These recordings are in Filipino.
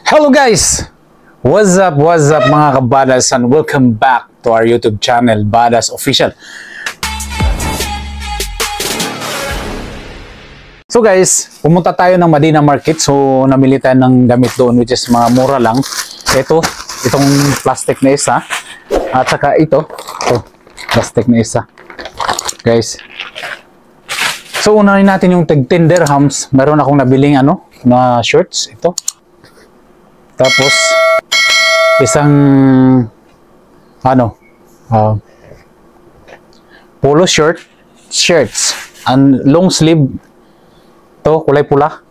Hello guys! What's up mga kabadas and welcome back to our YouTube channel, Badas Official. So guys, pumunta tayo ng Madina Market. So namili tayo ng gamit doon which is mga mura lang. Itong plastic na isa. At saka ito plastic na isa. Guys. So unahin natin yung tag 10 dirhams. Meron akong nabiling na shirts. Ito. Tapos isang polo shirts and long sleeve to, kulay pula.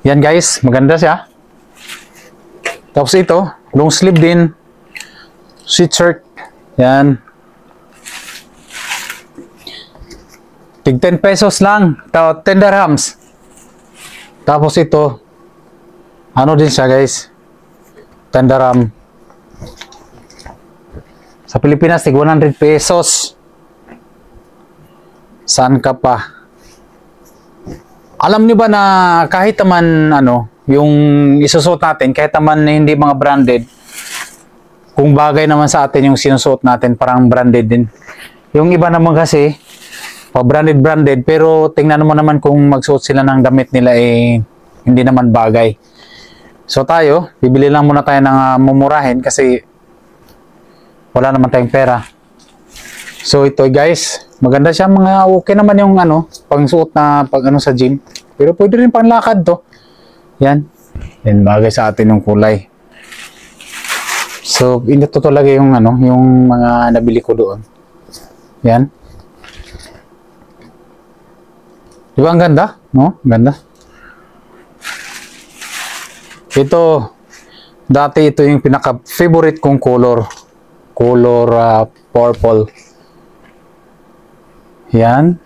Yan guys, maganda siya. Tapos ito, long sleeve din, sweatshirt. Yan. Tig 10 pesos lang, 10 dirhams. Tapos ito, din siya guys, 10 dirham. Sa Pilipinas, tig 100 pesos. Saan ka pa? Alam niyo ba na kahit naman yung isusuot natin, kahit naman na hindi mga branded, kung bagay naman sa atin yung sinusuot natin, parang branded din. Yung iba naman kasi, pa-branded, pero tingnan mo naman kung magsuot sila ng damit nila hindi naman bagay. So tayo, bibili lang muna tayo ng mumurahin kasi wala naman tayong pera. So ito guys, maganda siya, mga okay naman yung pangsuot na sa gym. Pero pwede rin panlakad to. Yan. Yan bagay sa atin yung kulay. So ito talaga yung yung mga nabili ko doon. Yan. Di ba ang ganda? No? Ganda. Ito, dati ito yung pinaka-favorite kong color purple. Yan.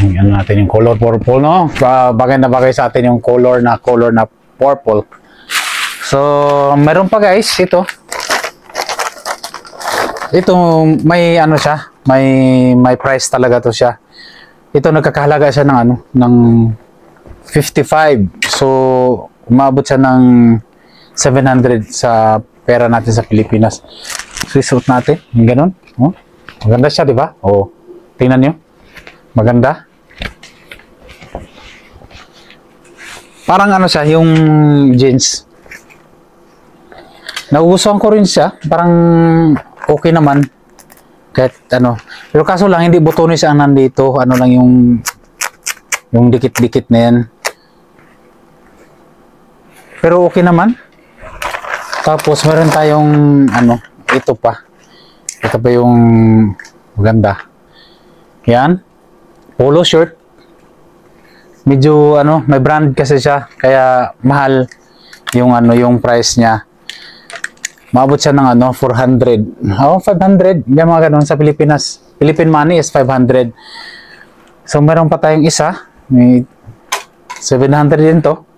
Yan natin yung color purple, no? Bagay na bagay sa atin yung color na purple. So, meron pa guys, ito. Ito, may siya, may price talaga to siya. Ito, nagkakahalaga siya ng 55. So, umabot siya ng 700 sa pera natin sa Pilipinas. So, isuot natin. Yung ganun. Oh, maganda siya, di ba? Oh, tingnan nyo. Maganda. Parang siya, yung jeans. Nagugustuhan ko rin siya. Parang okay naman. Kahit Pero kaso lang, hindi butones ang nandito. Lang yung dikit-dikit na yan. Pero okay naman. Tapos meron tayong ito pa. Ito pa yung maganda. Yan. Polo shirt. Medyo may brand kasi siya, kaya mahal yung yung price niya. Maabot siya ng 400. 500. Yan mga ganun sa Pilipinas. Philippine money is 500. So meron pa tayong isa. May 700 din to.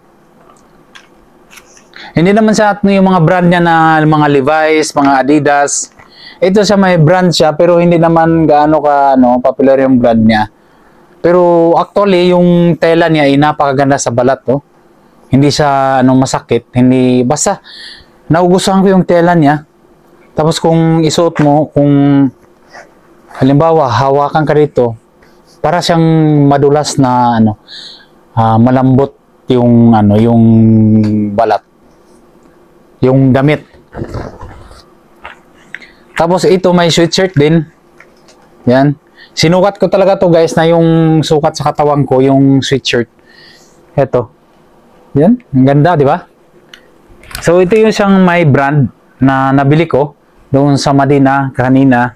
Hindi naman siya yung mga brand niya na mga Levi's, mga Adidas. Ito siya, may brand siya, pero hindi naman gaano ka popular yung brand niya. Pero actually, yung tela niya ay napakaganda sa balat, to. Hindi siya masakit, hindi basta nagugustuhan ko yung tela niya. Tapos kung isuot mo, kung halimbawa hawakan ka rito, para siyang madulas na malambot yung yung balat. Yung damit. Tapos ito may sweatshirt din. Yan. Sinukat ko talaga to guys, na yung sukat sa katawan ko, yung sweatshirt. Ito. Yan. Ang ganda, di ba? So ito yung siyang may brand na nabili ko doon sa Madina kanina.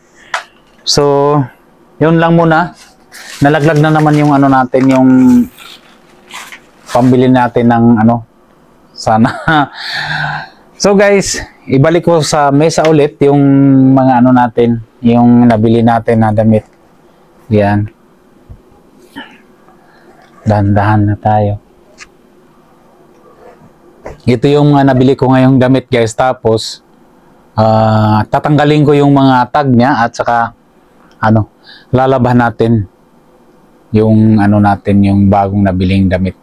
So yun lang muna. Nalaglag na naman yung natin, yung pambili natin ng sana. So guys, ibalik ko sa mesa ulit yung mga natin, yung nabili natin na damit. Yan. Dahan-dahan na tayo. Ito yung nabili ko ngayong damit guys. Tapos, tatanggalin ko yung mga tag niya at saka, lalaban natin yung natin, yung bagong nabiling damit.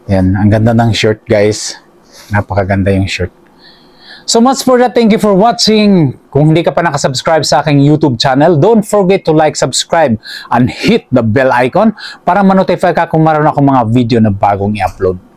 Yan, ang ganda ng shirt guys. Napakaganda yung shirt. So much for that. Thank you for watching. Kung hindi ka pa nakasubscribe sa aking YouTube channel, don't forget to like, subscribe, and hit the bell icon para ma-notify ka kung meron akong mga video na bagong i-upload.